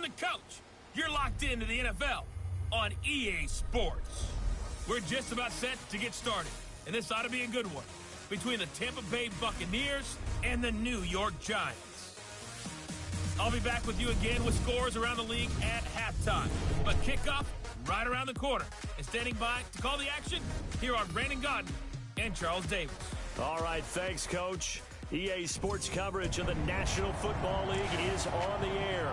the coach. You're locked into the NFL on EA Sports. We're just about set to get started, and this ought to be a good one between the Tampa Bay Buccaneers and the New York Giants. I'll be back with you again with scores around the league at halftime, but kickoff right around the corner. And standing by to call the action, here are Brandon Gaudin and Charles Davis. All right, thanks, Coach. EA Sports coverage of the National Football League is on the air.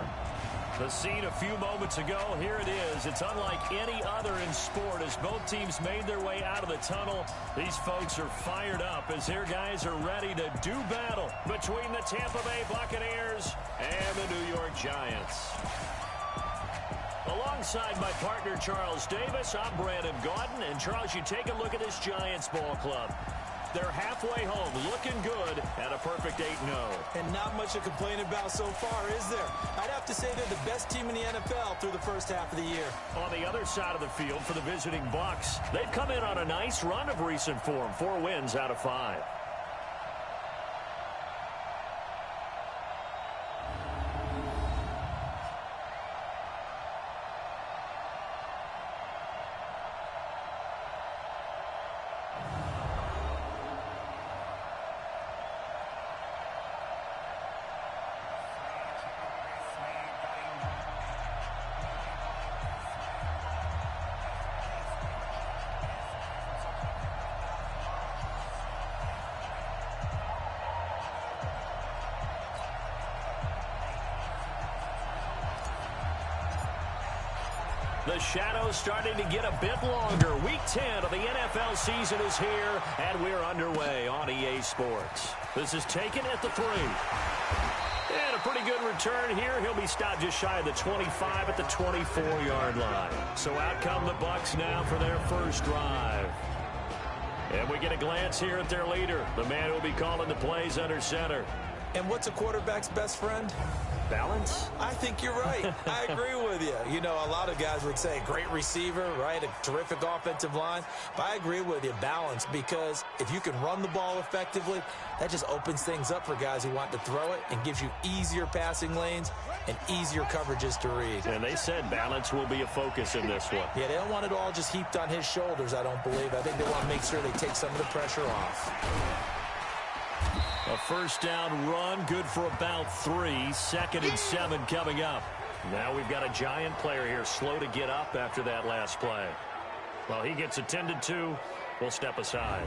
The scene a few moments ago, here it is. It's unlike any other in sport as both teams made their way out of the tunnel. These folks are fired up as their guys are ready to do battle between the Tampa Bay Buccaneers and the New York Giants. Alongside my partner, Charles Davis, I'm Brandon Gaudin. And, Charles, you take a look at this Giants ball club. They're halfway home, looking good, at a perfect 8-0. And not much to complain about so far, is there? I'd have to say they're the best team in the NFL through the first half of the year. On the other side of the field for the visiting Bucs, they've come in on a nice run of recent form, 4 wins out of 5. The shadow's starting to get a bit longer. Week 10 of the NFL season is here, and we're underway on EA Sports. This is taken at the 3. And a pretty good return here. He'll be stopped just shy of the 25 at the 24-yard line. So out come the Bucs now for their first drive. And we get a glance here at their leader, the man who will be calling the plays under center. And what's a quarterback's best friend? Balance? I think you're right. I agree with you. You know, a lot of guys would say great receiver, right? A terrific offensive line. But I agree with you, balance, because if you can run the ball effectively, that just opens things up for guys who want to throw it and gives you easier passing lanes and easier coverages to read. And they said balance will be a focus in this one. Yeah, they don't want it all just heaped on his shoulders, I don't believe. I think they want to make sure they take some of the pressure off. A first down run, good for about 3. 2nd and 7 coming up. Now we've got a Giant player here, slow to get up after that last play. Well, he gets attended to. We'll step aside.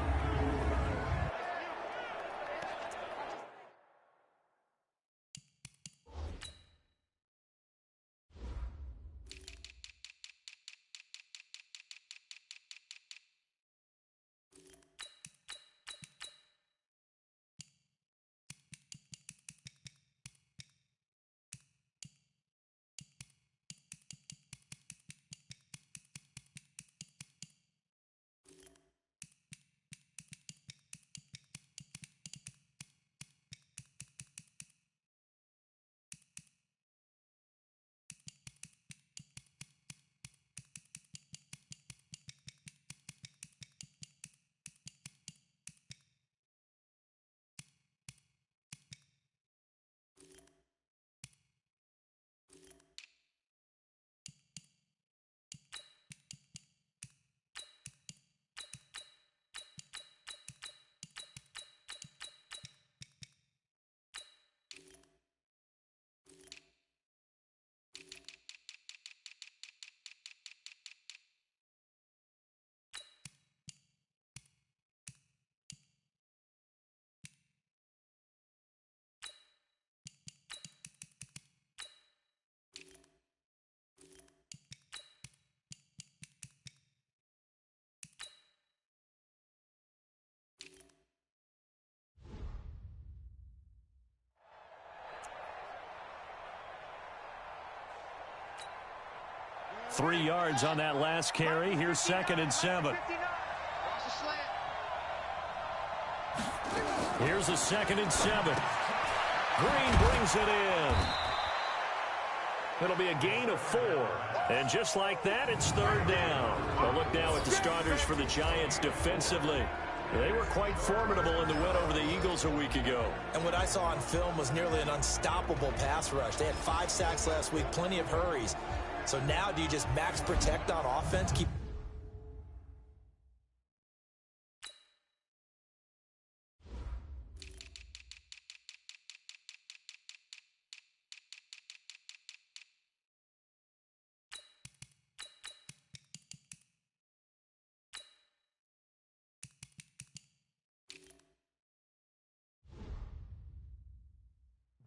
Three yards on that last carry. Here's 2nd and 7. Here's a 2nd and 7. Green brings it in. It'll be a gain of 4. And just like that, it's 3rd down. A look now at the starters for the Giants defensively. They were quite formidable in the win over the Eagles a week ago. And what I saw on film was nearly an unstoppable pass rush. They had 5 sacks last week, plenty of hurries. So now do you just max protect on offense?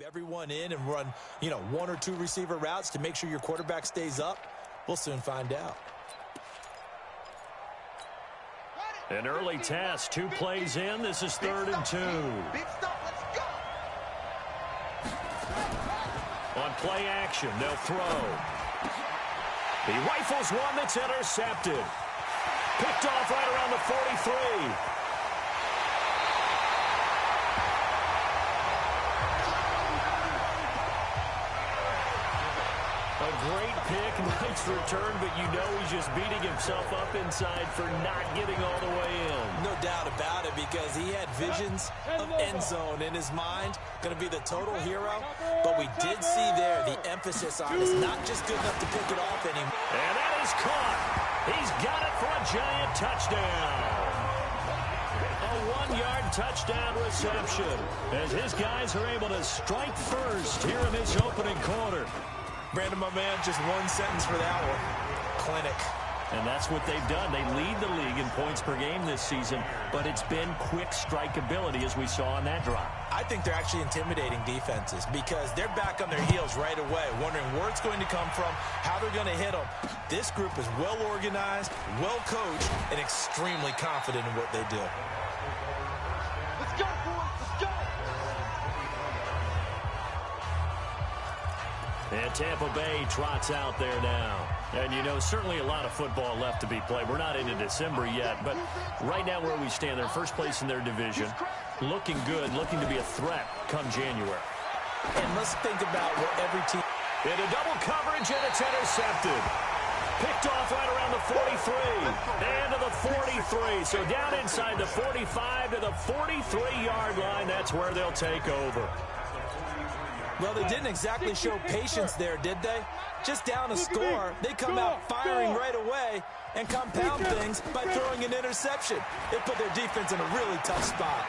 Everyone in and run, 1 or 2 receiver routes to make sure your quarterback stays up? We'll soon find out. An early test, 2 plays in. This is 3rd and 2. Big stop, let's go. On play action, they'll throw. He rifles one that's intercepted. Picked off right around the 43. A great pick, nice return, but he's just beating himself up inside for not getting all the way in. No doubt about it, because he had visions of end zone in his mind. Going to be the total hero. But we did see there the emphasis on is not just good enough to pick it off anymore. And that is caught. He's got it for a giant touchdown. A 1-yard touchdown reception as his guys are able to strike first here in this opening quarter. Brandon, my man, just one sentence for that one. Clinic. And that's what they've done. They lead the league in points per game this season, but it's been quick strikeability as we saw on that drive. I think they're actually intimidating defenses because they're back on their heels right away, wondering where it's going to come from, how they're going to hit them. This group is well organized, well coached, and extremely confident in what they do. Let's go, boys, let's go. And Tampa Bay trots out there now. And, certainly a lot of football left to be played. We're not into December yet, but right now where we stand, they're first place in their division. Looking good, looking to be a threat come January. And let's think about what every team... Into double coverage, and it's intercepted. Picked off right around the 43. And to the 43. So down inside the 45 to the 43-yard line. That's where they'll take over. Well, they didn't exactly show patience there, did they? Just down a score, they come out firing right away and compound things by throwing an interception. They put their defense in a really tough spot.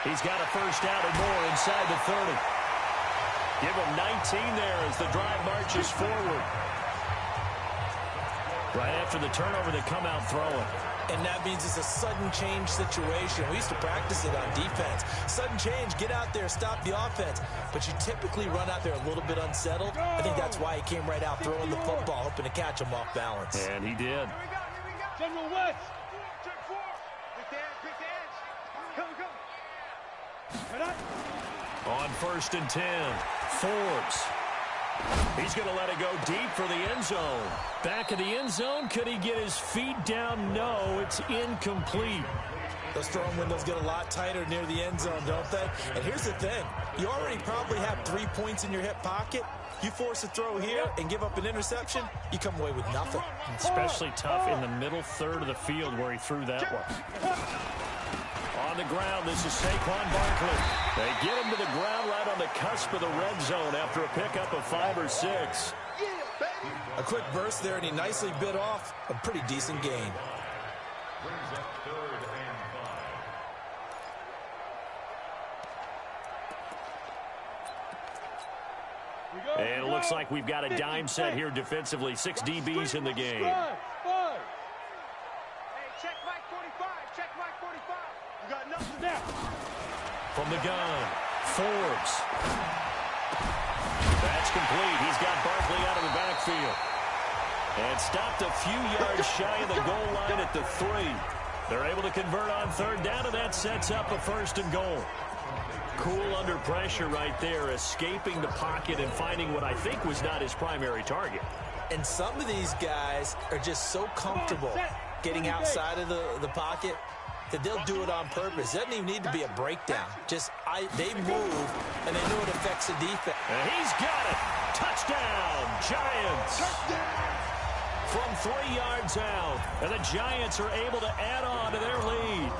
He's got a first down and more inside the 30. Give him 19 there as the drive marches forward. Right after the turnover, they come out throwing. And that means it's a sudden change situation. We used to practice it on defense. Sudden change, get out there, stop the offense. But you typically run out there a little bit unsettled. I think that's why he came right out throwing the football, hoping to catch him off balance. And he did. General West. Check 4. Pick the edge. Come. On 1st and 10, Forbes. He's going to let it go deep for the end zone. Back of the end zone. Could he get his feet down? No, it's incomplete. Those throwing windows get a lot tighter near the end zone, don't they? And here's the thing. You already probably have 3 points in your hip pocket. You force a throw here and give up an interception, you come away with nothing. Especially tough in the middle third of the field where he threw that one. On the ground, this is Saquon Barkley. They get him to the ground right on the cusp of the red zone after a pickup of 5 or 6. A quick burst there, and he nicely bit off a pretty decent gain. And it looks like we've got a dime set here defensively. 6 DBs in the game. Hey, check Mike 45. Check Mike 45. You got nothing there. From the gun, Forbes. That's complete. He's got Barkley out of the backfield. And stopped a few yards shy of the goal line at the 3. They're able to convert on 3rd down, and that sets up a 1st and goal. Cool under pressure right there, escaping the pocket and finding what I think was not his primary target. And some of these guys are just so comfortable getting outside of the pocket that they'll do it on purpose. It doesn't even need to be a breakdown. They move, and they know it affects the defense. And he's got it. Touchdown, Giants. From 3 yards out. And the Giants are able to add on to their lead.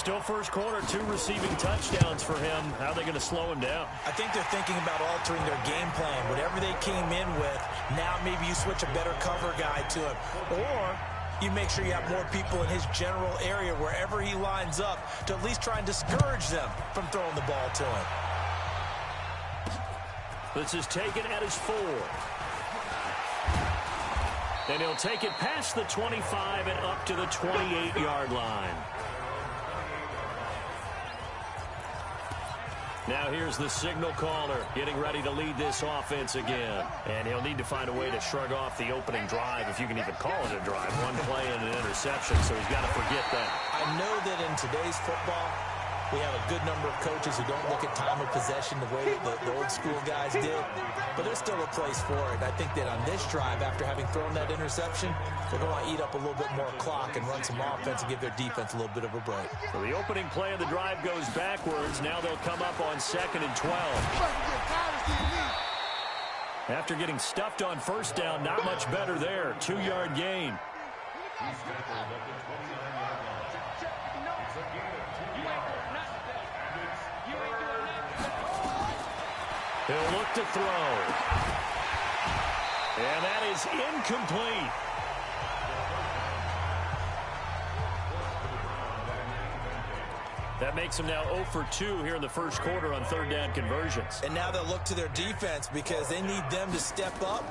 Still first quarter, 2 receiving touchdowns for him. How are they going to slow him down? I think they're thinking about altering their game plan. Whatever they came in with, now maybe you switch a better cover guy to him. Or you make sure you have more people in his general area wherever he lines up to at least try and discourage them from throwing the ball to him. This is taken at his 4. And he'll take it past the 25 and up to the 28-yard line. Now here's the signal caller getting ready to lead this offense again. And he'll need to find a way to shrug off the opening drive, if you can even call it a drive. 1 play and an interception, so he's got to forget that. I know that in today's football, we have a good number of coaches who don't look at time of possession the way the old school guys did. But there's still a place for it. I think that on this drive, after having thrown that interception, they're going to eat up a little bit more clock and run some offense and give their defense a little bit of a break. So the opening play of the drive goes backwards. Now they'll come up on 2nd and 12. After getting stuffed on first down, not much better there. 2-yard gain. He'll look to throw. And that is incomplete. That makes him now 0 for 2 here in the first quarter on 3rd down conversions. And now they'll look to their defense because they need them to step up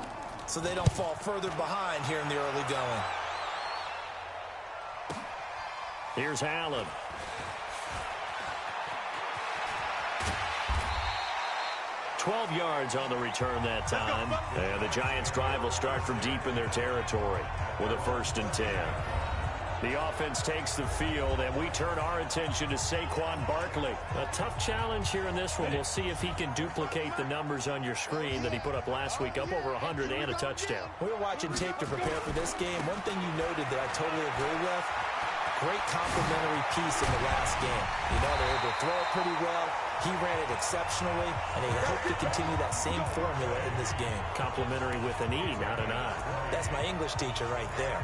so they don't fall further behind here in the early going. Here's Allen. $12 yards on the return that time. And the Giants' drive will start from deep in their territory with a 1st and 10. The offense takes the field, and we turn our attention to Saquon Barkley. A tough challenge here in this one. We'll see if he can duplicate the numbers on your screen that he put up last week, up over 100 and a touchdown. We were watching tape to prepare for this game. One thing you noted that I totally agree with, great complimentary piece in the last game. You know, they're able to throw it pretty well. He ran it exceptionally, and they hope to continue that same formula in this game. Complimentary with an E, not an I. That's my English teacher right there.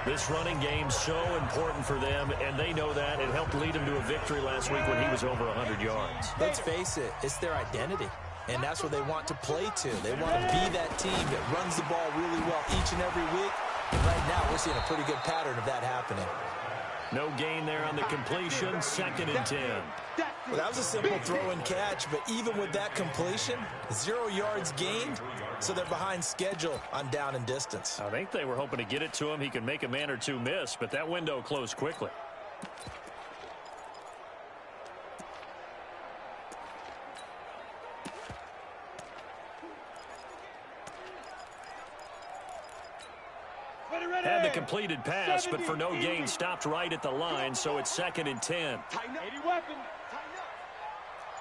This running game's so important for them, and they know that. It helped lead them to a victory last week when he was over 100 yards. Let's face it, it's their identity, and that's what they want to play to. They want to be that team that runs the ball really well each and every week, and right now we're seeing a pretty good pattern of that happening. No gain there on the completion, 2nd and 10. Well, that was a simple throw and catch, but even with that completion, 0 yards gained, so they're behind schedule on down and distance. I think they were hoping to get it to him. He can make a man or two miss, but that window closed quickly. Had the completed pass, but for no gain, stopped right at the line, so it's 2nd and 10. Tighten up. Any weapon. Tighten up.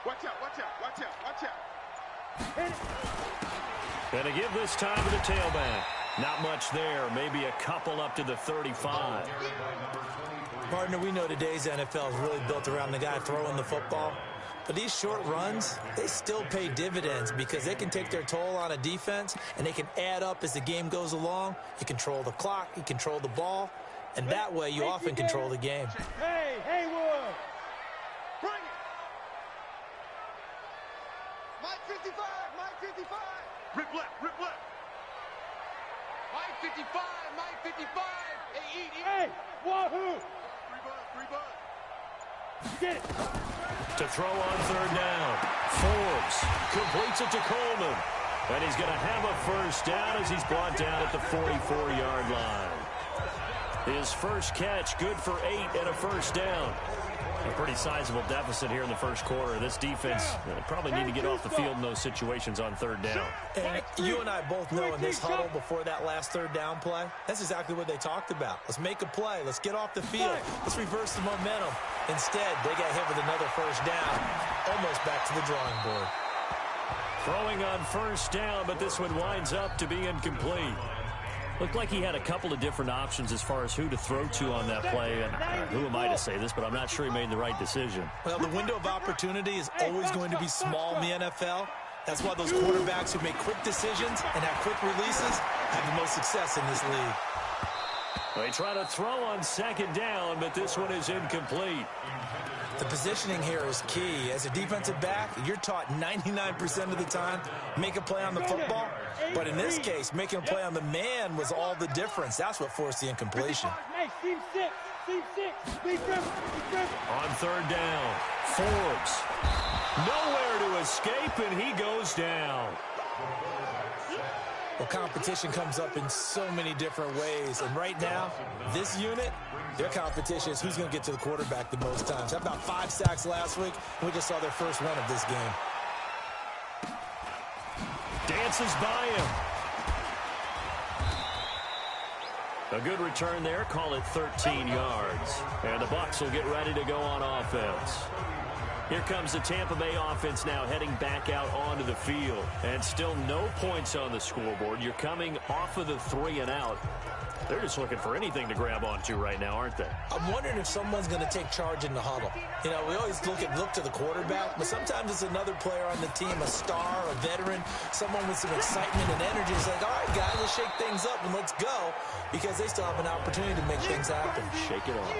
Watch out, watch out, watch out, watch out. Going to give this time to the tailback. Not much there, maybe a couple up to the 35. Partner, we know today's NFL is really built around the guy throwing the football. But these short runs, they still pay dividends because they can take their toll on a defense and they can add up as the game goes along. You control the clock, you control the ball, and that way you often control the game. Hey, Haywood! Bring it! Mike 55, Mike 55! Rip left, rip left! Mike 55, Mike 55! Hey, wahoo! 3 bucks. Get it! To throw on 3rd down. Forbes completes it to Coleman. And he's going to have a first down as he's brought down at the 44-yard line. His first catch, good for 8 and a first down. A pretty sizable deficit here in the first quarter. This defense probably need to get off the field in those situations on 3rd down. And you and I both know in this huddle before that last 3rd down play, that's exactly what they talked about. Let's make a play. Let's get off the field. Let's reverse the momentum. Instead, they got hit with another first down, almost back to the drawing board. Throwing on first down, but this one winds up to be incomplete. Looked like he had a couple of different options as far as who to throw to on that play. And who am I to say this, but I'm not sure he made the right decision. Well, the window of opportunity is always going to be small in the NFL. That's why those quarterbacks who make quick decisions and have quick releases have the most success in this league. They try to throw on second down, but this one is incomplete. The positioning here is key. As a defensive back, you're taught 99% of the time, make a play on the football. But in this case, making a play on the man was all the difference. That's what forced the incompletion. On third down, Forbes. Nowhere to escape, and he goes down. Well, competition comes up in so many different ways. And right now, this unit, their competition is who's going to get to the quarterback the most times. How about 5 sacks last week? We just saw their first win of this game. Dances by him. A good return there. Call it 13 yards. And the Bucs will get ready to go on offense. Here comes the Tampa Bay offense now heading back out onto the field. And still no points on the scoreboard. You're coming off of the 3 and out. They're just looking for anything to grab onto right now, aren't they? I'm wondering if someone's going to take charge in the huddle. You know, we always look to the quarterback, but sometimes it's another player on the team, a star, a veteran, someone with some excitement and energy. It's like, all right, guys, let's shake things up and let's go, because they still have an opportunity to make things happen. Shake it off.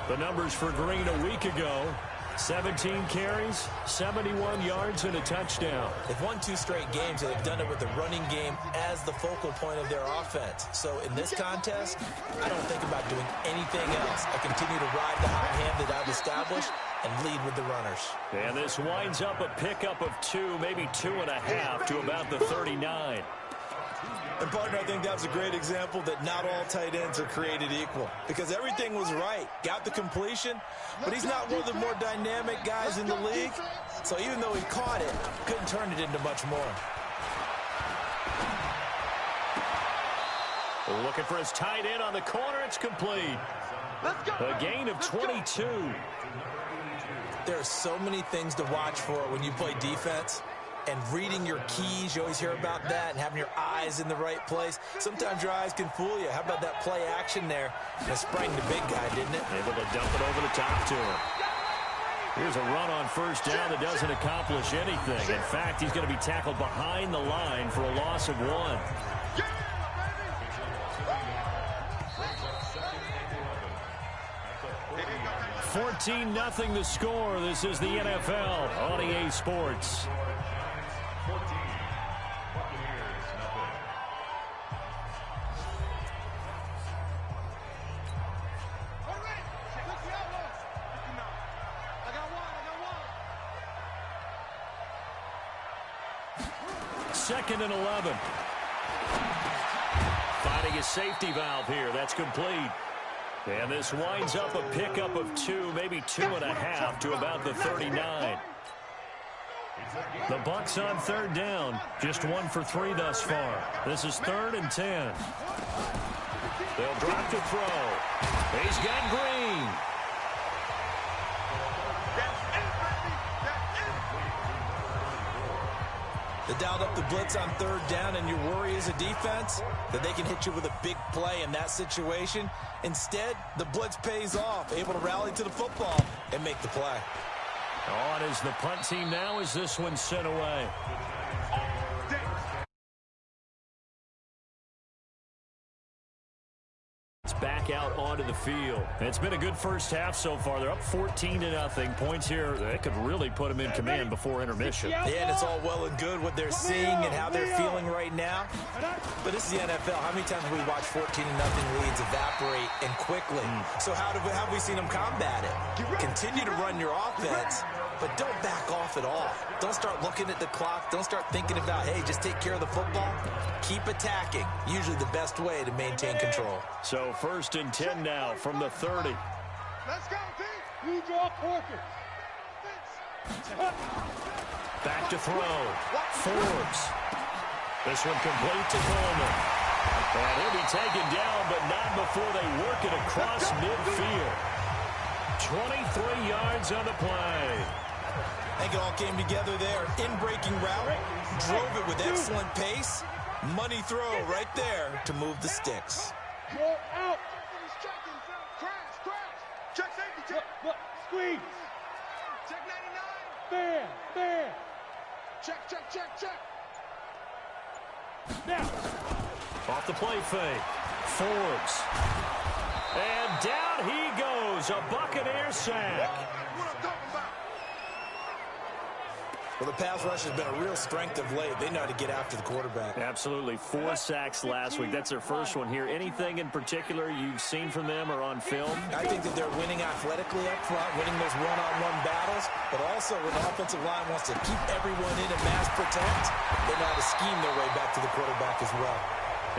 The numbers for Green a week ago: 17 carries, 71 yards, and a touchdown. They've won 2 straight games, and they've done it with the running game as the focal point of their offense. So in this contest, I don't think about doing anything else. I continue to ride the hot hand that I've established and lead with the runners. And this winds up a pickup of 2, maybe 2.5 to about the 39. And, partner, I think that's a great example that not all tight ends are created equal, because everything was right. Got the completion, but he's not one of the more dynamic guys in the league. So even though he caught it, couldn't turn it into much more. Looking for his tight end on the corner. It's complete. A gain of 22. There are so many things to watch for when you play defense. And reading your keys, you always hear about that, and having your eyes in the right place. Sometimes your eyes can fool you. How about that play action there? And it sprang the big guy, didn't it? Able to dump it over the top to him. Here's a run on first down that doesn't accomplish anything. In fact, he's going to be tackled behind the line for a loss of 1. 14-0 the score. This is the NFL on EA Sports. Second and 11. Finding a safety valve here. That's complete. And this winds up a pickup of 2, maybe 2.5 to about the 39. The Bucs on third down. Just 1 for 3 thus far. This is 3rd and 10. They'll drop to throw. He's got Green. They dialed up the blitz on third down, and your worry as a defense that they can hit you with a big play in that situation. Instead, the blitz pays off, able to rally to the football and make the play. On is the punt team now as this one's sent away. Back out onto the field. It's been a good first half so far. They're up 14-0. Points here that could really put them in command before intermission. Yeah, and it's all well and good what they're seeing and how they're feeling right now. But this is the NFL. How many times have we watched 14-0 leads evaporate and quickly? So how have we seen them combat it? Continue to run your offense, but don't back off at all. Don't start looking at the clock. Don't start thinking about, hey, just take care of the football. Keep attacking. Usually the best way to maintain control. So 1st and 10 now from the 30. Let's go, team. You draw quarter. Back to throw. Forbes. This one complete to Coleman. And he'll be taken down, but not before they work it across midfield. 23 yards on the play. I think it all came together there. In-breaking route, drove it with excellent pace. Money throw right there to move the sticks. Go out. Crash. Check safety, check. Squeeze. Check 99. Bam. Check. Now. Off the play fake. Forbes. And down he goes. A Buccaneer sack. Well, the pass rush has been a real strength of late. They know how to get after the quarterback. Absolutely. 4 sacks last week. That's their first one here. Anything in particular you've seen from them or on film? I think that they're winning athletically up front, winning those one-on-one battles, but also when the offensive line wants to keep everyone in and mass protect, they know how to scheme their way back to the quarterback as well.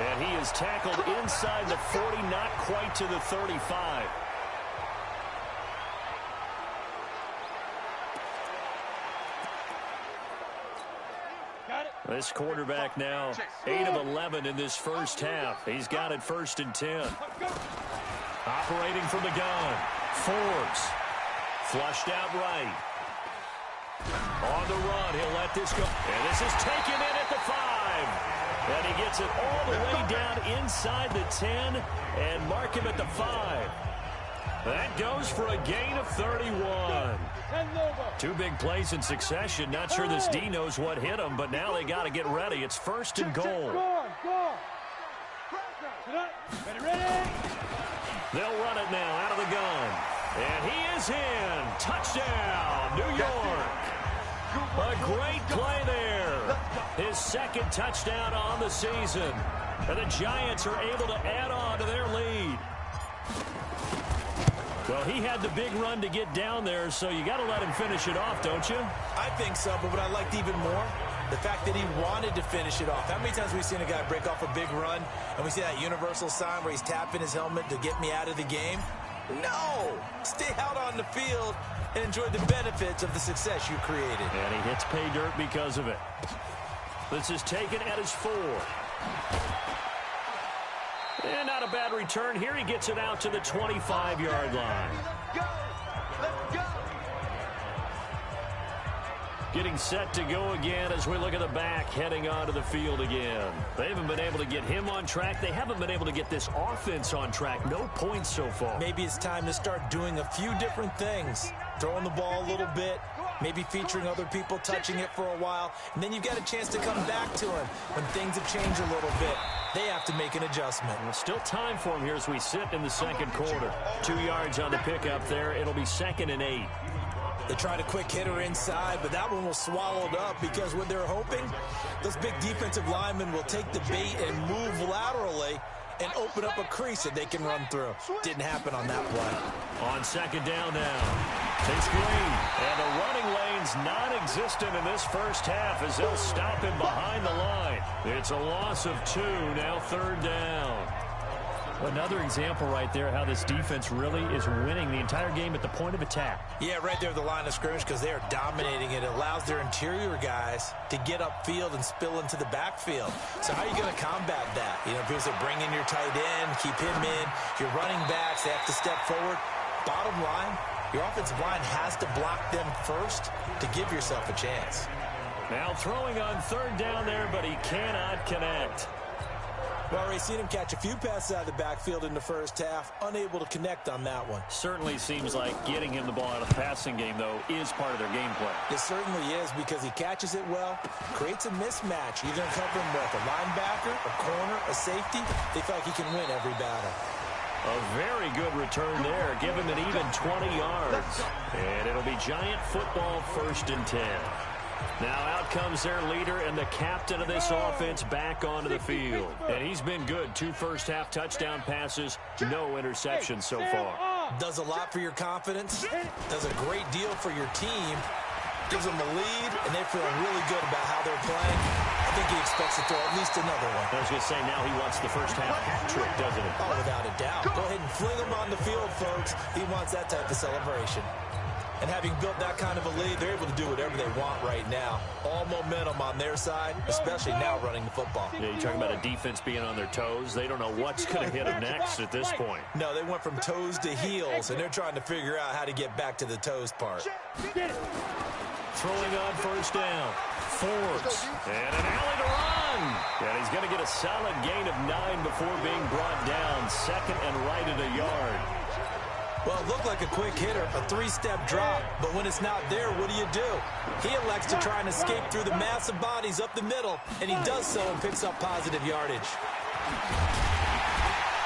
And he is tackled inside the 40, not quite to the 35. This quarterback now 8 of 11 in this first half. He's got it 1st and 10. Operating from the gun. Forbes. Flushed out right. On the run. He'll let this go. And this is taken in at the 5. And he gets it all the way down inside the 10 and mark him at the 5. That goes for a gain of 31. 2 big plays in succession. Not sure this D knows what hit him, but now they got to get ready. It's 1st and goal. They'll run it now out of the gun. And he is in. Touchdown, New York. A great play there. His 2nd touchdown on the season. And the Giants are able to add on to their lead. Well, he had the big run to get down there, so you got to let him finish it off, don't you? I think so, but what I liked even more, the fact that he wanted to finish it off. How many times have we seen a guy break off a big run, and we see that universal sign where he's tapping his helmet to get me out of the game? No! Stay out on the field and enjoy the benefits of the success you created. And he hits pay dirt because of it. This is taken at his 4. And not a bad return here. He gets it out to the 25-yard line. Let's go. Getting set to go again as we look at the back heading onto the field again. They haven't been able to get him on track. They haven't been able to get this offense on track. No points so far. Maybe it's time to start doing a few different things. Throwing the ball a little bit, maybe featuring other people touching it for a while, and then you've got a chance to come back to him when things have changed a little bit. They have to make an adjustment. Well, still time for him here as we sit in the 2nd quarter. 2 yards on the pickup there. It'll be 2nd and 8. They tried a quick hitter inside, but that one was swallowed up because what they're hoping, those big defensive linemen will take the bait and move laterally and open up a crease that they can run through. Didn't happen on that play. On 2nd down now. Takes Green. And the running lane's non-existent in this first half as they'll stop him behind the line. It's a loss of 2, now 3rd down. Another example right there how this defense really is winning the entire game at the point of attack. Yeah, right there at the line of scrimmage because they are dominating it. It allows their interior guys to get upfield and spill into the backfield. So how are you going to combat that? You know, people say bring in your tight end, keep him in. Your running backs, they have to step forward. Bottom line, your offensive line has to block them first to give yourself a chance. Now throwing on 3rd down there, but he cannot connect. We've already seen him catch a few passes out of the backfield in the first half, unable to connect on that one. Certainly seems like getting him the ball out of the passing game, though, is part of their game plan. It certainly is because he catches it well, creates a mismatch. You're going to cover him with a linebacker, a corner, a safety. They feel like he can win every battle. A very good return there. Give him an even 20 yards. And it'll be Giant football 1st and 10. Now out comes their leader and the captain of this offense back onto the field. And he's been good. 2 first-half touchdown passes, no interceptions so far. Does a lot for your confidence. Does a great deal for your team. Gives them a lead, and they're feeling really good about how they're playing. I think he expects to throw at least another one. I was going to say, now he wants the first-half hat trick, doesn't he? Oh, without a doubt. Go ahead and fling him on the field, folks. He wants that type of celebration. And having built that kind of a lead, they're able to do whatever they want right now. All momentum on their side, especially now running the football. Yeah, you're talking about a defense being on their toes. They don't know what's going to hit them next at this point. No, they went from toes to heels, and they're trying to figure out how to get back to the toes part. Throwing on 1st down. Forbes. And an alley to run. And he's going to get a solid gain of 9 before being brought down. 2nd and right at a yard. Well, it looked like a quick hitter, a 3-step drop. But when it's not there, what do? He elects to try and escape through the massive bodies up the middle, and he does so and picks up positive yardage.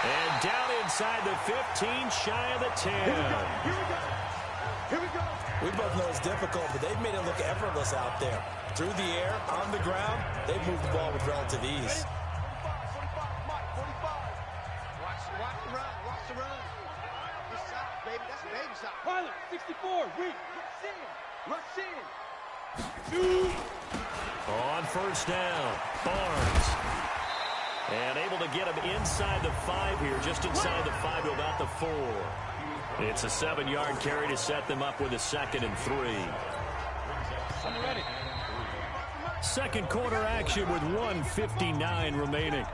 And down inside the 15, shy of the 10. Here we go. Here we go. We both know it's difficult, but they've made it look effortless out there. Through the air, on the ground, they've moved the ball with relative ease. 45, Mike, 45. Watch the run. Watch the run. Good shot, baby. That's a baby shot. Pilot, 64. Weak. Rush in. On first down, Barnes. And able to get him inside the 5 here, just inside the 5 to about the 4. It's a 7-yard carry to set them up with a 2nd and 3. I'm ready. Second quarter action with 1:59 remaining.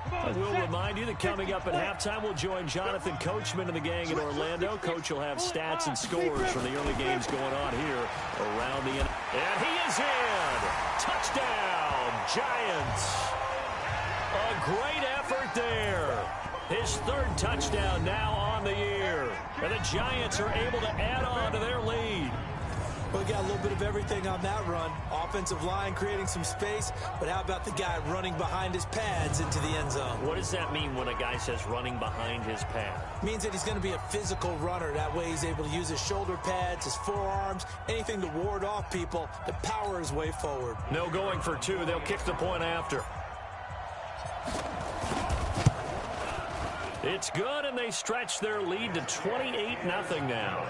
I will remind you that coming up at halftime, we'll join Jonathan Coachman and the gang in Orlando. Coach will have stats and scores from the early games going on here around the end. And he is in! Touchdown, Giants! A great effort there. His 3rd touchdown now on the year. And the Giants are able to add on to their lead. We got a little bit of everything on that run. Offensive line creating some space, but how about the guy running behind his pads into the end zone? What does that mean when a guy says running behind his pad? Means that he's going to be a physical runner. That way he's able to use his shoulder pads, his forearms, anything to ward off people to power his way forward. No going for 2. They'll kick the point after. It's good, and they stretch their lead to 28-0 now.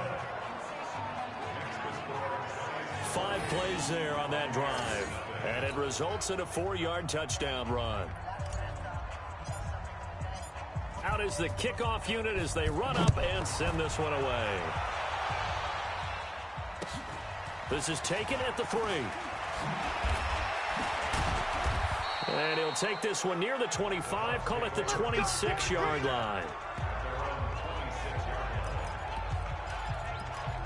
5 plays there on that drive, and it results in a 4-yard touchdown run. Out is the kickoff unit as they run up and send this one away. This is taken at the 3. And he'll take this one near the 25, call it the 26-yard line.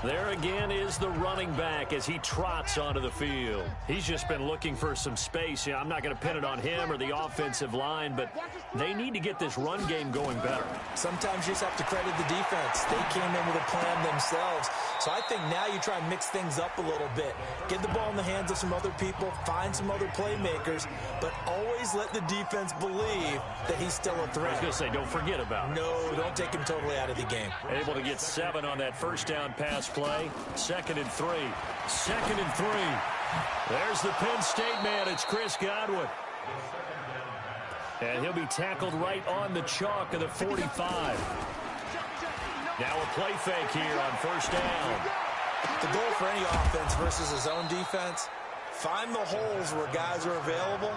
There again is the running back as he trots onto the field. He's just been looking for some space. I'm not going to pin it on him or the offensive line, but they need to get this run game going better. Sometimes you just have to credit the defense. They came in with a plan themselves. So I think now you try and mix things up a little bit. Get the ball in the hands of some other people, find some other playmakers, but always let the defense believe that he's still a threat. I was going to say, don't forget about him. No, don't take him totally out of the game. Able to get 7 on that first down pass play. 2nd and 3. 2nd and 3. There's the Penn State man. It's Chris Godwin. And he'll be tackled right on the chalk of the 45. Now a play fake here on first down. The goal for any offense versus his own defense, find the holes where guys are available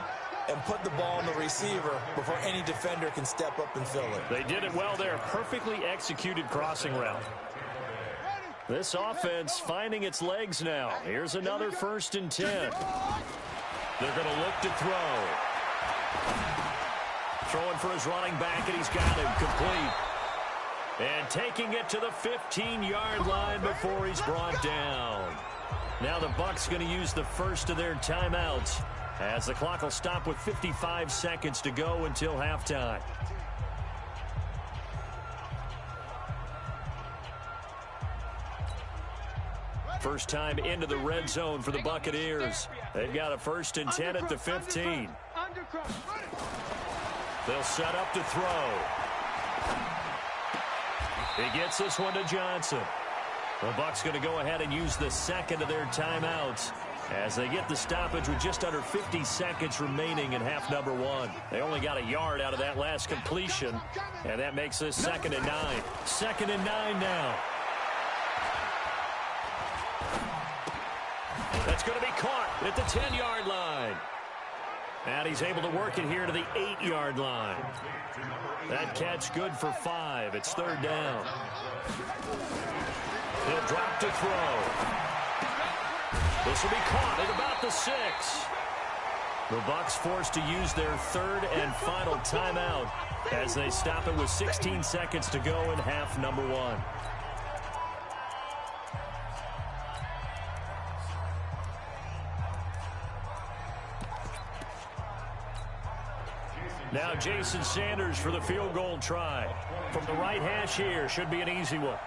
and put the ball on the receiver before any defender can step up and fill it. They did it well there. Perfectly executed crossing route. This offense finding its legs now. Here's another 1st and 10. They're going to look to throw. Throwing for his running back, and he's got him complete. And taking it to the 15-yard line before he's brought down. Now the Bucs going to use the first of their timeouts as the clock will stop with 55 seconds to go until halftime. First time into the red zone for the Buccaneers. They've got a 1st and 10 at the 15. They'll set up to throw. He gets this one to Johnson. The Bucs going to go ahead and use the 2nd of their timeouts as they get the stoppage with just under 50 seconds remaining in half number 1. They only got a yard out of that last completion, and that makes this 2nd and 9. 2nd and 9 now. That's going to be caught at the 10-yard line. And he's able to work it here to the 8-yard line. That catch good for 5. It's 3rd down. He'll drop to throw. This will be caught at about the 6. The Bucs forced to use their 3rd and final timeout as they stop it with 16 seconds to go in half number 1. Now Jason Sanders for the field goal try. From the right hash here, should be an easy one.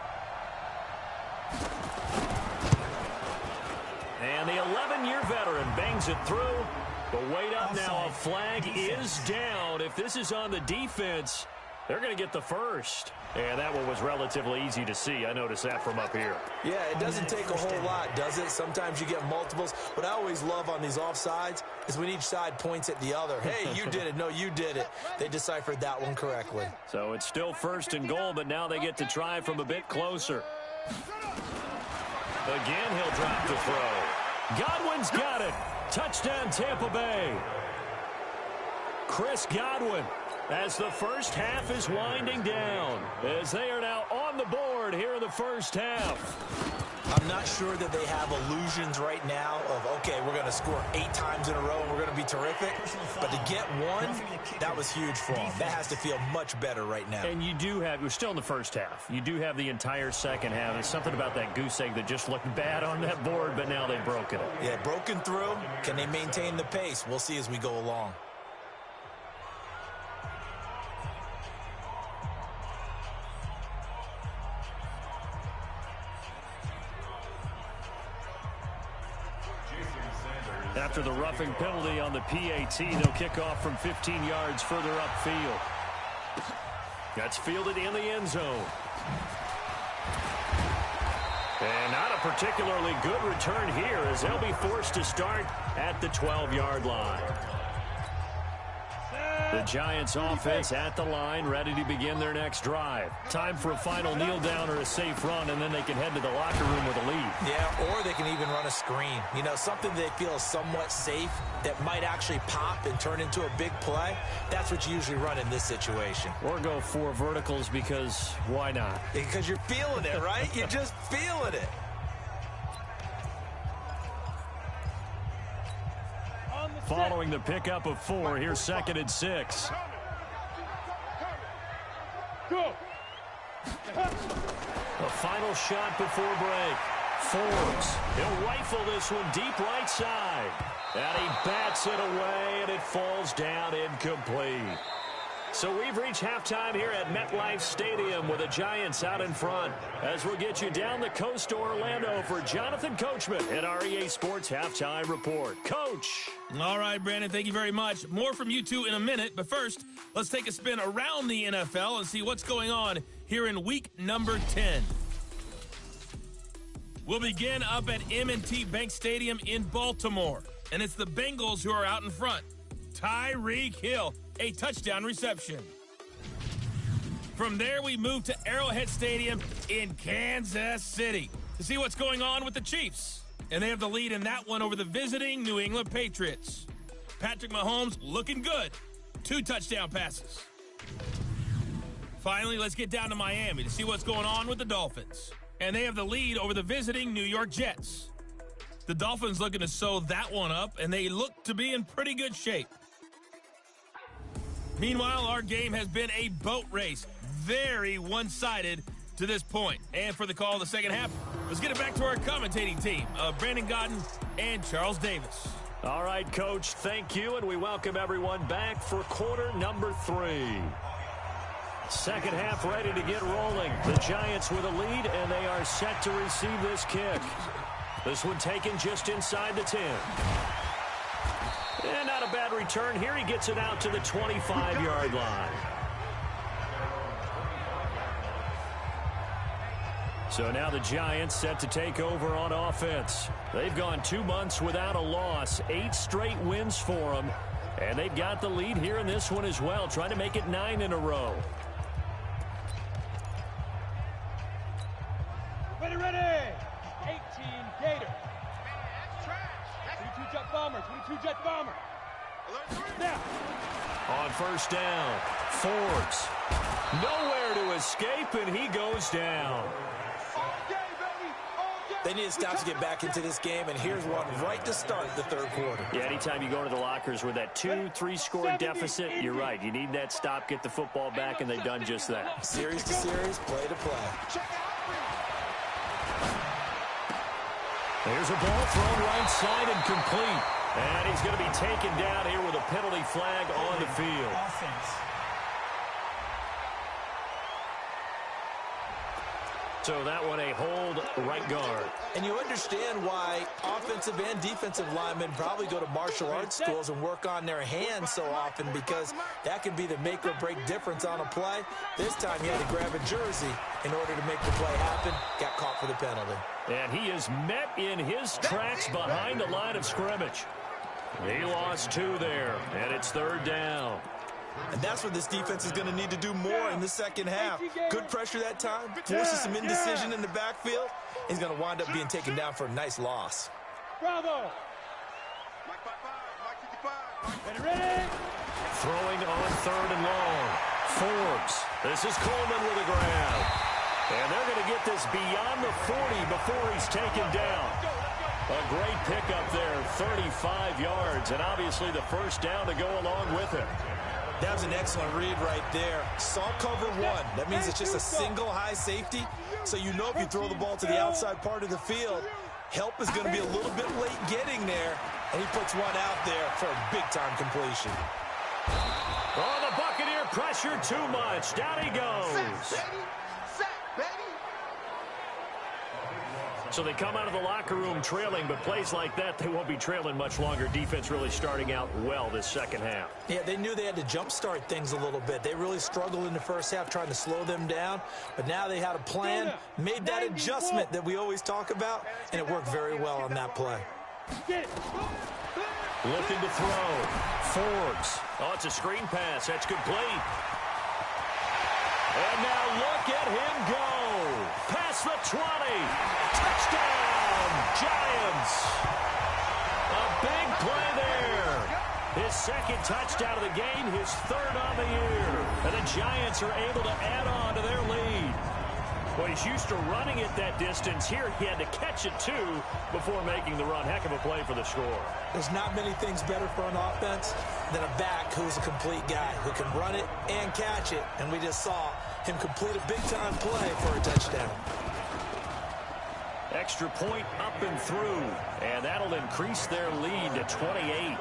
And the 11-year veteran bangs it through. But wait up now, a flag is down. If this is on the defense, they're going to get the first. And that one was relatively easy to see. I noticed that from up here. Yeah, it doesn't take a whole lot, does it? Sometimes you get multiples. What I always love on these offsides is when each side points at the other. Hey, you did it. No, you did it. They deciphered that one correctly. So it's still 1st and goal, but now they get to try from a bit closer. Again, he'll drop the throw. Godwin's got it. Touchdown, Tampa Bay. Chris Godwin, as the first half is winding down, as they are now on the board here in the first half. I'm not sure that they have illusions right now of, okay, we're going to score 8 times in a row and we're going to be terrific. But to get one, that was huge for them. That has to feel much better right now. And you do have, we're still in the first half. You do have the entire second half. There's something about that goose egg that just looked bad on that board, but now they've broken it. Yeah, broken through. Can they maintain the pace? We'll see as we go along. After the roughing penalty on the PAT, they'll kick off from 15 yards further upfield. That's fielded in the end zone. And not a particularly good return here, as they'll be forced to start at the 12-yard line. The Giants offense at the line, ready to begin their next drive. Time for a final kneel down or a safe run, and then they can head to the locker room with a lead. Yeah, or they can even run a screen. You know, something they feel is somewhat safe that might actually pop and turn into a big play. That's what you usually run in this situation. Or go 4 verticals, because why not? Because you're feeling it, right? You're just feeling it. Following the pickup of 4, here's 2nd and 6. Go. A final shot before break. Forbes, he'll rifle this one deep right side. And he bats it away, and it falls down incomplete. So we've reached halftime here at MetLife Stadium with the Giants out in front. As we'll get you down the coast to Orlando for Jonathan Coachman at our EA Sports Halftime Report. Coach. All right, Brandon, thank you very much. More from you two in a minute, but first, let's take a spin around the NFL and see what's going on here in week number 10. We'll begin up at M&T Bank Stadium in Baltimore, and it's the Bengals who are out in front. Tyreek Hill, a touchdown reception. From there, we move to Arrowhead Stadium in Kansas City to see what's going on with the Chiefs. And they have the lead in that one over the visiting New England Patriots. Patrick Mahomes looking good. 2 touchdown passes. Finally, let's get down to Miami to see what's going on with the Dolphins. And they have the lead over the visiting New York Jets. The Dolphins looking to sew that one up, and they look to be in pretty good shape. Meanwhile, our game has been a boat race. Very one-sided to this point. And for the call of the second half, let's get it back to our commentating team of Brandon Godden and Charles Davis. All right, Coach, thank you, and we welcome everyone back for quarter number 3. Second half ready to get rolling. The Giants with a lead, and they are set to receive this kick. This one taken just inside the 10. And not a bad return here. He gets it out to the 25-yard line. So now the Giants set to take over on offense. They've gone 2 months without a loss, 8 straight wins for them. And they've got the lead here in this one as well, trying to make it 9 in a row. Ready. 18 Gator. 22 Jet Bomber. 22 Jet Bomber. Now. On first down, Forbes. Nowhere to escape, and he goes down. They need to stop to get back into this game, and here's one right to start the third quarter. Yeah, anytime you go to the lockers with that 2-3 score deficit, you're right. You need that stop, get the football back, and they've done just that. Series to series, play to play. There's a ball thrown right side and complete. And he's going to be taken down here with a penalty flag on the field. So that one a hold right guard. And you understand why offensive and defensive linemen probably go to martial arts schools and work on their hands so often, because that can be the make or break difference on a play. This time he had to grab a jersey in order to make the play happen. Got caught for the penalty. And he is met in his tracks behind the line of scrimmage. He lost 2 there, and it's 3rd down. And that's what this defense is going to need to do more in the second half. Good pressure that time, forces some indecision in the backfield. He's going to wind up being taken down for a nice loss. Bravo. Ready? Throwing on 3rd and long. Forbes. This is Coleman with a grab. And they're going to get this beyond the 40 before he's taken down. A great pickup there, 35 yards, and obviously the first down to go along with it. That was an excellent read right there. Saw cover 1. That means it's just a single high safety. So you know if you throw the ball to the outside part of the field, help is going to be a little bit late getting there. And he puts one out there for a big-time completion. Oh, the Buccaneer pressure too much. Down he goes. So they come out of the locker room trailing, but plays like that, they won't be trailing much longer. Defense really starting out well this second half. Yeah, they knew they had to jumpstart things a little bit. They really struggled in the first half trying to slow them down, but now they had a plan, made that adjustment that we always talk about, and it worked very well on that play. Looking to throw. Forbes. Oh, it's a screen pass. That's complete. And now look at him go. Past the 20. Touchdown, Giants. A big play there. His second touchdown of the game, his 3rd on the year. And the Giants are able to add on to their lead. Well, he's used to running it that distance. Here he had to catch it, too, before making the run. Heck of a play for the score. There's not many things better for an offense than a back who's a complete guy who can run it and catch it. And we just saw him complete a big-time play for a touchdown. Extra point up and through, and that'll increase their lead to 28.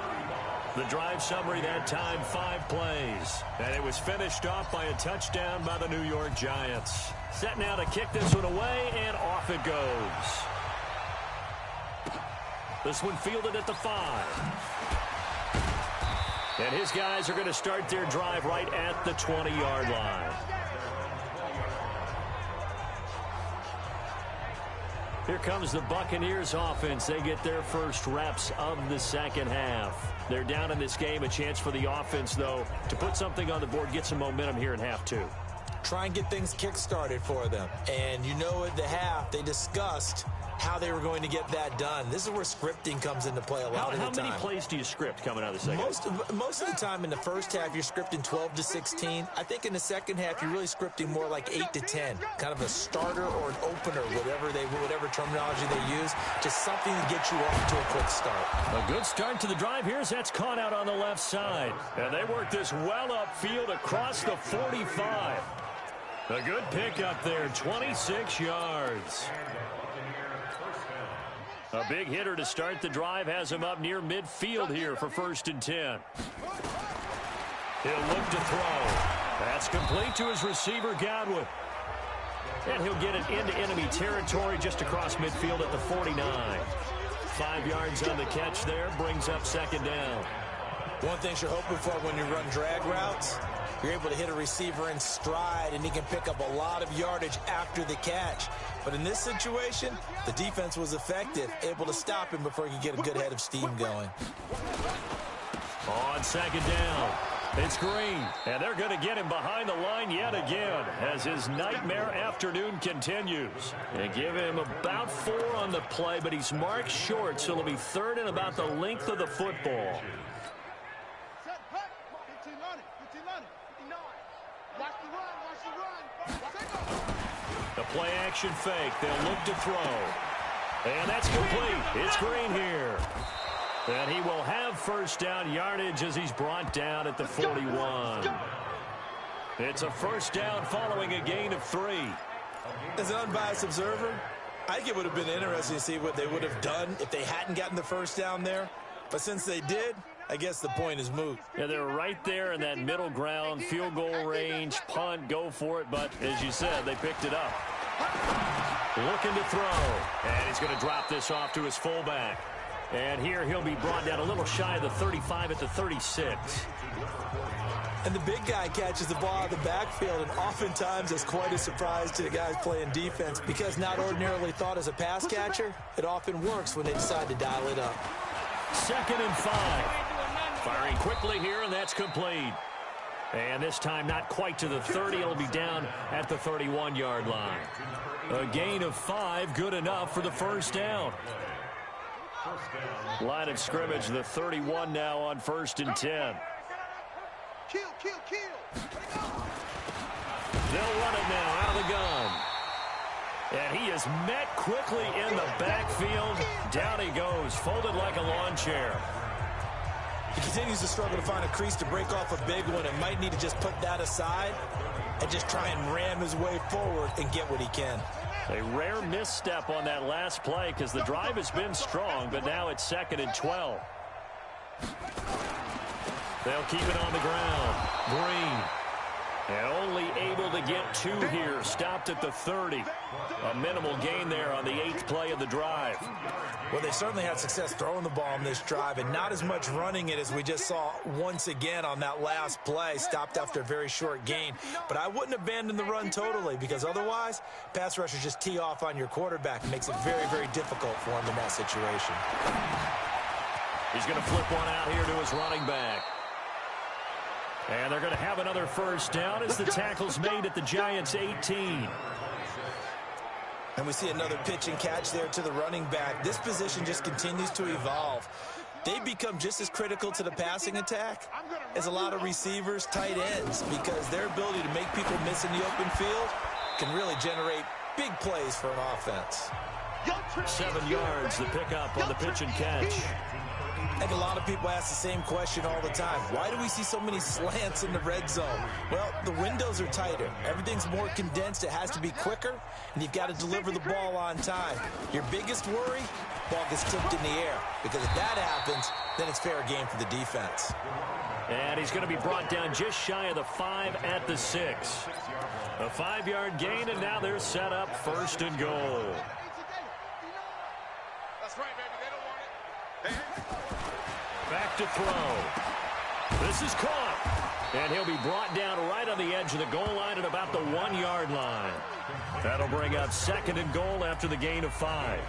The drive summary that time, 5 plays. And it was finished off by a touchdown by the New York Giants. Set now to kick this one away, and off it goes. This one fielded at the 5. And his guys are going to start their drive right at the 20-yard line. Here comes the Buccaneers offense. They get their first reps of the second half. They're down in this game. A chance for the offense, though, to put something on the board, get some momentum here in half 2. Try and get things kick-started for them. And you know at the half, they discussed how they were going to get that done. This is where scripting comes into play a lot of the time. How many plays do you script coming out of the second half? Most of the time in the first half, you're scripting 12 to 16. I think in the second half, you're really scripting more like 8 to 10. Kind of a starter or an opener, whatever terminology they use. Just something to get you off to a quick start. A good start to the drive here as that's caught out on the left side. And they work this well upfield across the 45. A good pickup there, 26 yards. A big hitter to start the drive has him up near midfield here for 1st and 10. He'll look to throw. That's complete to his receiver, Godwin. And he'll get it into enemy territory just across midfield at the 49. 5 yards on the catch there, brings up 2nd down. One thing you're hoping for when you run drag routes, you're able to hit a receiver in stride, and he can pick up a lot of yardage after the catch. But in this situation, the defense was effective, able to stop him before he could get a good head of steam going. On 2nd down, it's Green. And they're going to get him behind the line yet again as his nightmare afternoon continues. They give him about 4 on the play, but he's marked short, so it'll be 3rd and about the length of the football. The play action fake. They'll look to throw. And that's complete. It's Green here. And he will have 1st down yardage as he's brought down at the 41. It's a 1st down following a gain of 3. As an unbiased observer, I think it would have been interesting to see what they would have done if they hadn't gotten the 1st down there. But since they did, I guess the point is moot. Yeah, they're right there in that middle ground, field goal range, punt, go for it. But as you said, they picked it up. Looking to throw. And he's going to drop this off to his fullback. And here he'll be brought down a little shy of the 35 at the 36. And the big guy catches the ball out of the backfield, and oftentimes it's quite a surprise to the guys playing defense because not ordinarily thought as a pass catcher, it often works when they decide to dial it up. 2nd and 5. Firing quickly here, and that's complete. And this time not quite to the 30. It'll be down at the 31-yard line. A gain of 5, good enough for the first down. Line of scrimmage, the 31 now on 1st and 10. Kill, kill, kill. They'll run it now out of the gun. And he is met quickly in the backfield. Down he goes, folded like a lawn chair. He continues to struggle to find a crease to break off a big one and might need to just put that aside and just try and ram his way forward and get what he can. A rare misstep on that last play because the drive has been strong, but now it's 2nd and 12. They'll keep it on the ground. Green. And only able to get 2 here. Stopped at the 30. A minimal gain there on the 8th play of the drive. Well, they certainly had success throwing the ball on this drive and not as much running it as we just saw once again on that last play. Stopped after a very short gain. But I wouldn't abandon the run totally because otherwise, pass rushers just tee off on your quarterback. It makes it very, very difficult for him in that situation. He's going to flip one out here to his running back. And they're going to have another first down as the tackle's made at the Giants' 18. And we see another pitch and catch there to the running back. This position just continues to evolve. They become just as critical to the passing attack as a lot of receivers, tight ends, because their ability to make people miss in the open field can really generate big plays for an offense. 7 yards, the pickup on the pitch and catch. And a lot of people ask the same question all the time. Why do we see so many slants in the red zone? Well, the windows are tighter. Everything's more condensed. It has to be quicker, and you've got to deliver the ball on time. Your biggest worry, ball gets tipped in the air. Because if that happens, then it's fair game for the defense. And he's going to be brought down just shy of the 5 at the 6. A 5-yard gain, and now they're set up 1st and goal. That's right, baby. They don't want it. Back to throw. This is caught. And he'll be brought down right on the edge of the goal line at about the 1-yard line. That'll bring up 2nd and goal after the gain of 5.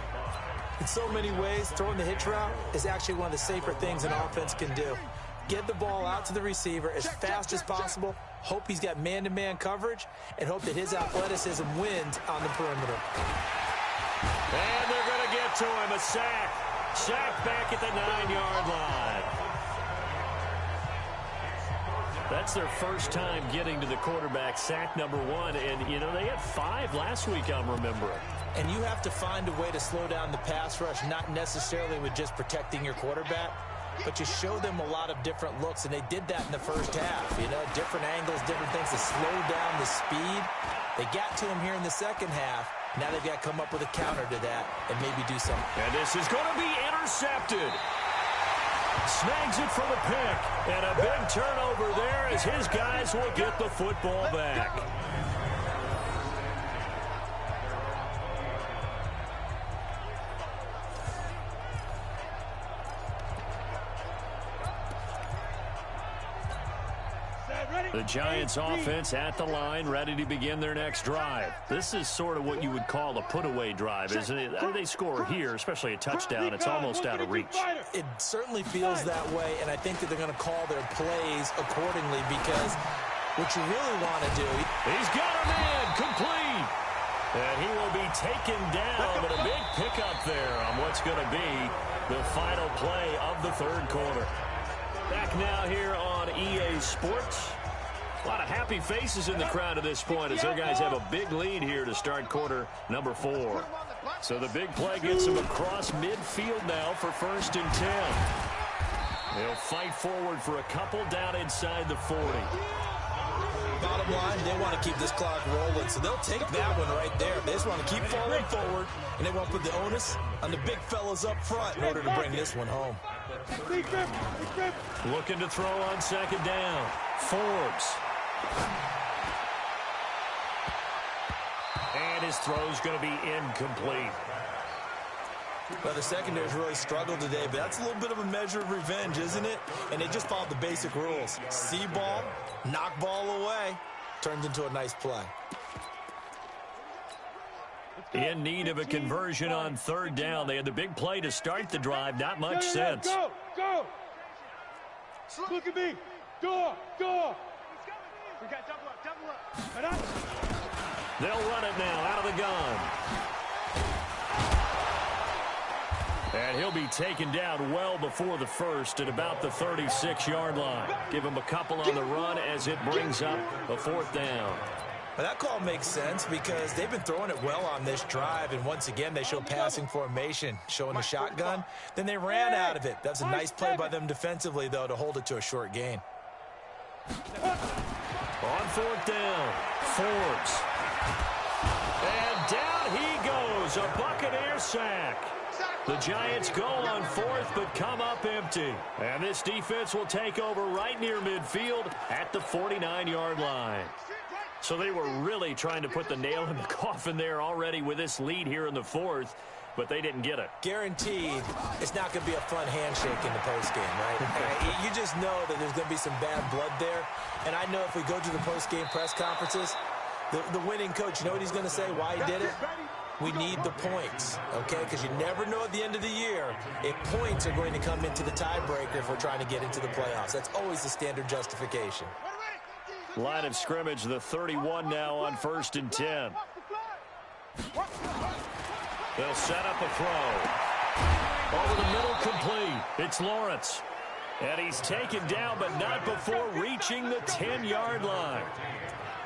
In so many ways, throwing the hitch route is actually one of the safer things an offense can do. Get the ball out to the receiver as fast as possible, hope he's got man-to-man coverage, and hope that his athleticism wins on the perimeter. And they're going to get to him. A sack. Sack back at the 9-yard line. That's their first time getting to the quarterback, sack number 1. And, you know, they had 5 last week, I'm remembering. And you have to find a way to slow down the pass rush, not necessarily with just protecting your quarterback, but you show them a lot of different looks, and they did that in the first half. You know, different angles, different things to slow down the speed. They got to him here in the second half. Now they've got to come up with a counter to that and maybe do something. And this is going to be intercepted. Snags it for the pick. And a big turnover there as his guys will get the football back. The Giants offense at the line, ready to begin their next drive. This is sort of what you would call a put-away drive, isn't it? They score here, especially a touchdown. It's almost out of reach. It certainly feels that way, and I think that they're going to call their plays accordingly because what you really want to do... He's got a man, complete. And he will be taken down, but a big pickup there on what's going to be the final play of the third quarter. Back now here on EA Sports. A lot of happy faces in the crowd at this point as their guys have a big lead here to start quarter number 4. So the big play gets them across midfield now for 1st and 10. They'll fight forward for a couple down inside the 40. Bottom line, they want to keep this clock rolling, so they'll take that one right there. They just want to keep falling forward, and they won't put the onus on the big fellas up front in order to bring this one home. Looking to throw on 2nd down. Forbes. And his throw's going to be incomplete. Well, the secondary's really struggled today, but that's a little bit of a measure of revenge, isn't it? And they just followed the basic rules. See ball, knock ball away, turns into a nice play. In need of a conversion on third down. They had the big play to start the drive. Not much sense. Go, go. Look at me. Go. We got double up. And up. They'll run it now out of the gun. And he'll be taken down well before the first at about the 36-yard line. Give him a couple on the run as it brings up a fourth down. Well, that call makes sense because they've been throwing it well on this drive, and once again they show passing formation, showing the shotgun. Then they ran out of it. That's a nice play by them defensively, though, to hold it to a short gain. On fourth down, Forbes. And down he goes, a Buccaneer sack. The Giants go on fourth, but come up empty. And this defense will take over right near midfield at the 49-yard line. So they were really trying to put the nail in the coffin there already with this lead here in the fourth, but they didn't get it. Guaranteed, it's not going to be a fun handshake in the postgame, right? You just know that there's going to be some bad blood there. And I know if we go to the postgame press conferences, the winning coach, you know what he's going to say, why he did it? We need the points, okay? Because you never know at the end of the year if points are going to come into the tiebreaker if we're trying to get into the playoffs. That's always the standard justification. Line of scrimmage, the 31 now on 1st and 10. They'll set up a throw. Over the middle, complete. It's Lawrence. And he's taken down, but not before reaching the 10-yard line.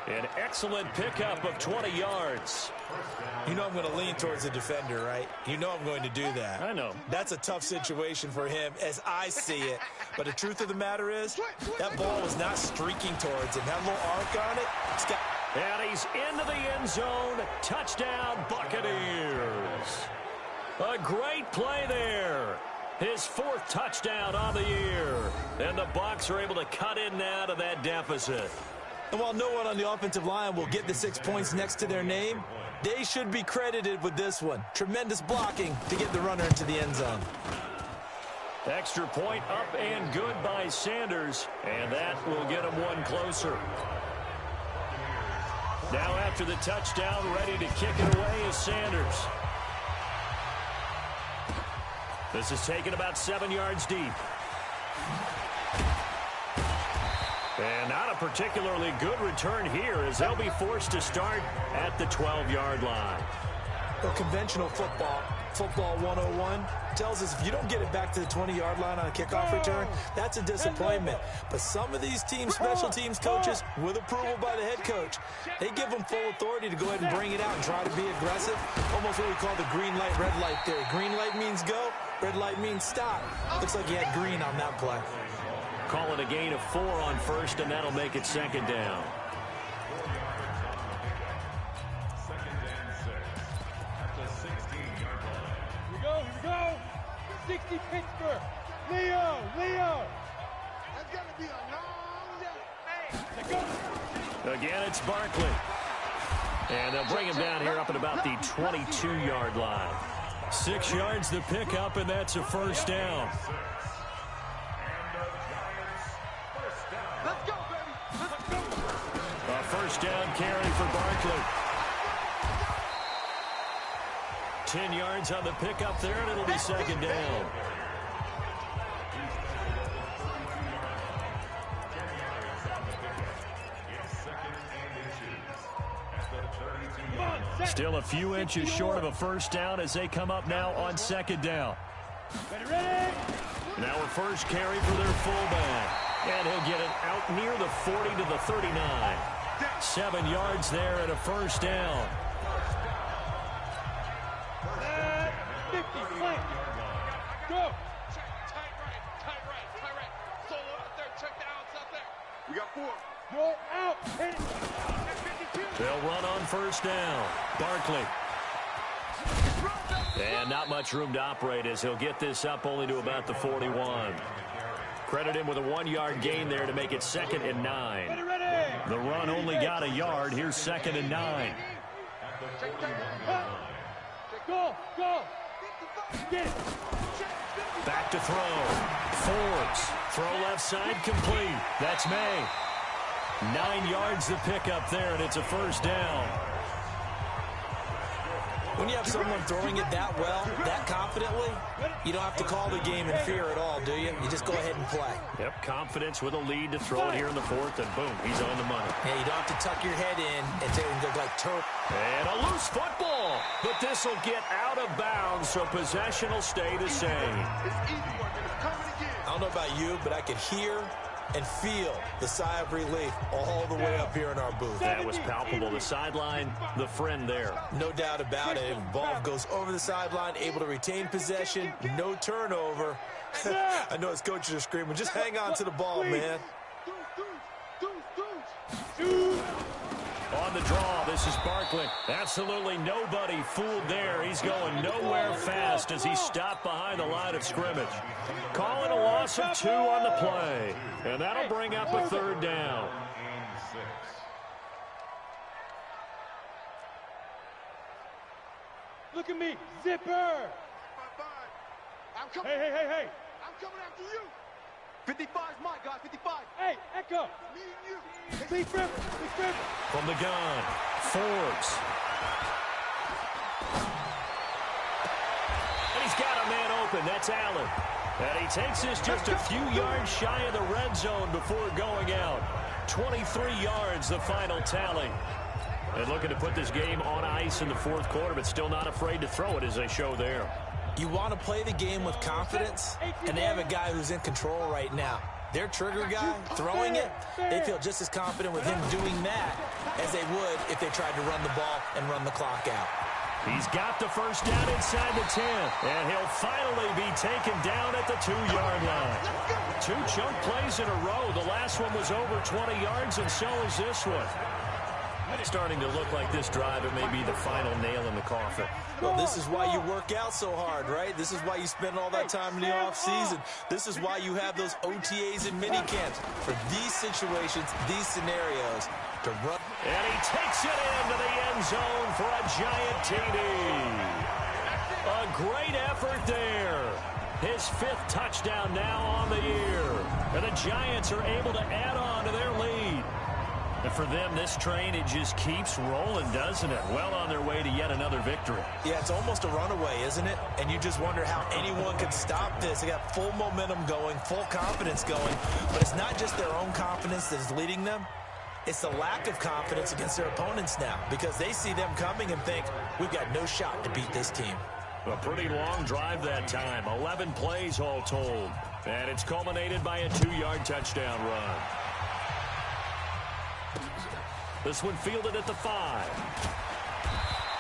An excellent pickup of 20 yards. You know I'm going to lean towards the defender, right? You know I'm going to do that. I know. That's a tough situation for him as I see it. But the truth of the matter is, that ball was not streaking towards him. That little arc on it, it's got... And he's into the end zone. Touchdown, Buccaneers. A great play there. His fourth touchdown on the year. And the Bucs are able to cut in now to that deficit. And while no one on the offensive line will get the 6 points next to their name, they should be credited with this one. Tremendous blocking to get the runner into the end zone. Extra point up and good by Sanders, and that will get him one closer. Now after the touchdown, ready to kick it away is Sanders. This is taken about 7 yards deep. And not a particularly good return here as they'll be forced to start at the 12-yard line. Well, conventional football 101, tells us if you don't get it back to the 20-yard line on a kickoff return, that's a disappointment. But some of these teams, special teams coaches, with approval by the head coach, they give them full authority to go ahead and bring it out and try to be aggressive. Almost what we call the green light, red light theory. Green light means go, red light means stop. Looks like you had green on that play. Call it a gain of 4 on first, and that'll make it second down. Here we go. 60 Pittsburgh. Leo. That's going to be a long day. Hey, Again, it's Barkley. And they'll bring him down here up at about the 22-yard line. 6 yards to pick up, and that's a first down. Let's go, baby. Let's go. A first down carry for Barkley. 10 yards on the pickup there, and it'll be second down. Still a few inches short of a first down as they come up now on second down. Ready. Now a first carry for their fullback. And he'll get it out near the 40 to the 39. 7 yards there and a first down. 50, flank. Go. Tight right. Solo out there, check the outs out there. We got 4. Go out. Hit it. They'll run on first down. Barkley. And not much room to operate as he'll get this up only to about the 41. Credit him with a 1-yard gain there to make it 2nd and 9. The run only got a yard. Here's 2nd and 9. Back to throw. Forbes. Throw left side complete. That's May. 9 yards to pick up there, and it's a first down. When you have someone throwing it that well, that confidently, you don't have to call the game in fear at all, do you? You just go ahead and play. Yep, confidence with a lead to throw it here in the fourth, and boom, he's on the money. Yeah, you don't have to tuck your head in and take and go like turf. And a loose football, but this will get out of bounds, so possession will stay the same. I don't know about you, but I could hear and feel the sigh of relief all the way up here in our booth. That was palpable. The sideline, the friend there. No doubt about it. Ball goes over the sideline, able to retain possession, no turnover. I know his coaches are screaming, just hang on to the ball, man. On the draw, this is Barkley. Absolutely nobody fooled there. He's going nowhere fast as he stopped behind the line of scrimmage. Calling a loss of 2 on the play. And that'll bring up a third down. Look at me, zipper. Hey. I'm coming after you. 55 is my guy, 55. Hey, Echo. Me and you. Big River. From the gun, Forbes. And he's got a man open. That's Allen. And he takes this just a few yards shy of the red zone before going out. 23 yards, the final tally. And looking to put this game on ice in the fourth quarter, but still not afraid to throw it as they show there. You want to play the game with confidence, and they have a guy who's in control right now. Their trigger guy, throwing it, they feel just as confident with him doing that as they would if they tried to run the ball and run the clock out. He's got the first down inside the 10, and he'll finally be taken down at the 2-yard line. 2 chunk plays in a row. The last one was over 20 yards, and so is this one. It's starting to look like this drive, it may be the final nail in the coffin. Well, this is why you work out so hard, right? This is why you spend all that time in the offseason. This is why you have those OTAs and mini camps for these situations, these scenarios to run. And he takes it into the end zone for a giant TD. A great effort there. His 5th touchdown now on the year. And the Giants are able to add on to their lead. And for them, this train, it just keeps rolling, doesn't it? Well on their way to yet another victory. Yeah, it's almost a runaway, isn't it? And you just wonder how anyone could stop this. They got full momentum going, full confidence going. But it's not just their own confidence that is leading them. It's the lack of confidence against their opponents now because they see them coming and think, we've got no shot to beat this team. A pretty long drive that time. 11 plays all told. And it's culminated by a 2-yard touchdown run. This one fielded at the 5.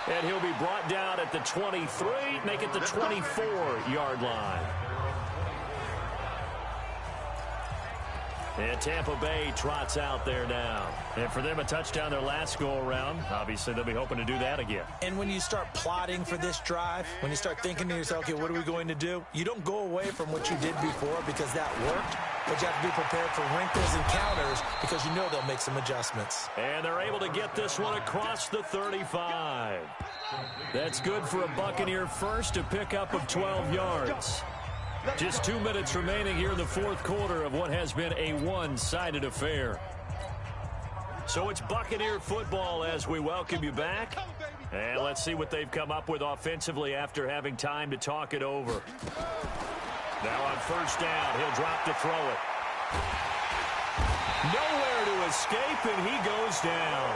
And he'll be brought down at the 23, make it the 24-yard line. And Tampa Bay trots out there now. And for them, a touchdown their last go-around. Obviously, they'll be hoping to do that again. And when you start plotting for this drive, when you start thinking to yourself, okay, what are we going to do? You don't go away from what you did before because that worked. But you have to be prepared for wrinkles and counters because you know they'll make some adjustments. And they're able to get this one across the 35. That's good for a Buccaneer first, a pickup of 12 yards. Just 2 minutes remaining here in the fourth quarter of what has been a one-sided affair. So it's Buccaneer football as we welcome you back. And let's see what they've come up with offensively after having time to talk it over. Now on first down, he'll drop to throw it. Nowhere to escape, and he goes down.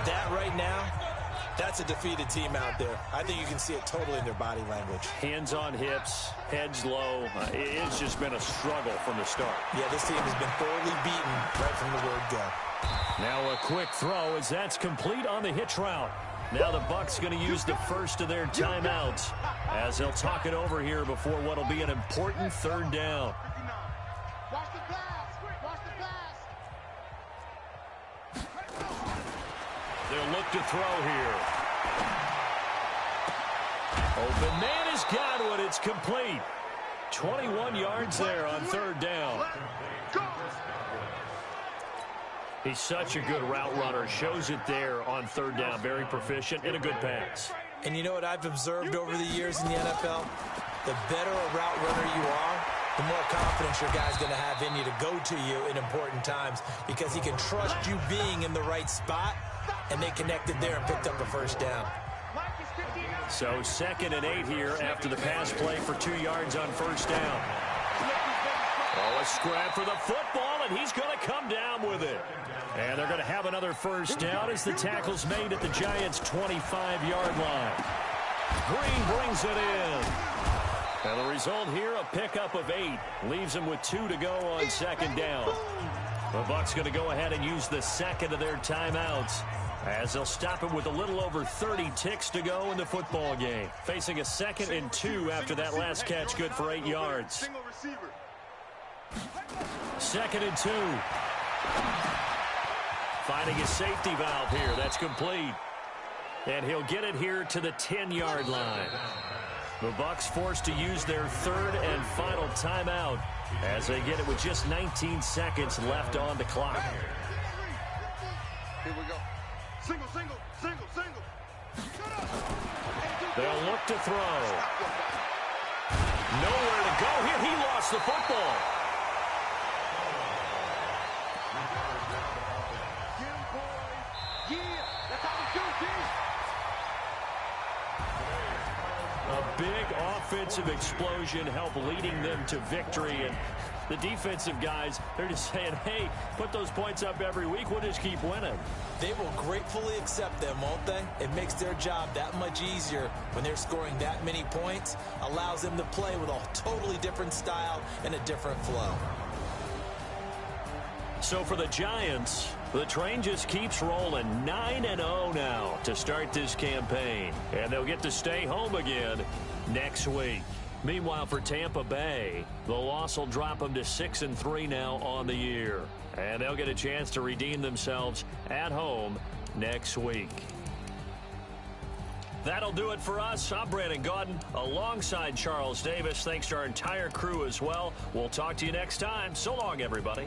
That right now, that's a defeated team out there. I think you can see it totally in their body language. Hands on hips, heads low. It's just been a struggle from the start. Yeah, this team has been thoroughly beaten right from the word go. Now a quick throw as that's complete on the hitch route. Now the Bucs going to use the first of their timeouts as they'll talk it over here before what will be an important third down. Watch the pass. Watch the pass. They'll look to throw here. Open man has got one. It's complete. 21 yards there on third down. He's such a good route runner. Shows it there on third down. Very proficient and a good pass. And you know what I've observed over the years in the NFL? The better a route runner you are, the more confidence your guy's going to have in you to go to you in important times because he can trust you being in the right spot, and they connected there and picked up a first down. So 2nd and 8 here after the pass play for 2 yards on first down. Oh, a scrap for the football, and he's going to come down with it. And they're going to have another first down as the tackle's made at the Giants' 25-yard line. Green brings it in. And the result here, a pickup of 8. Leaves them with 2 to go on second down. The Bucs going to go ahead and use the second of their timeouts as they'll stop it with a little over 30 ticks to go in the football game. Facing a 2nd and 2 after that last catch, good for 8 yards. 2nd and 2. Finding a safety valve here. That's complete. And he'll get it here to the 10-yard line. The Bucs forced to use their 3rd and final timeout as they get it with just 19 seconds left on the clock. Here we go. Single, single, single, single. They'll look to throw. Nowhere to go here. He lost the football. Yeah, that's how we do, G. A big offensive explosion helped leading them to victory. And the defensive guys, they're just saying, hey, put those points up every week. We'll just keep winning. They will gratefully accept them, won't they? It makes their job that much easier when they're scoring that many points. Allows them to play with a totally different style and a different flow. So for the Giants, the train just keeps rolling. 9-0 now to start this campaign. And they'll get to stay home again next week. Meanwhile, for Tampa Bay, the loss will drop them to 6-3 now on the year. And they'll get a chance to redeem themselves at home next week. That'll do it for us. I'm Brandon Gaudin alongside Charles Davis. Thanks to our entire crew as well. We'll talk to you next time. So long, everybody.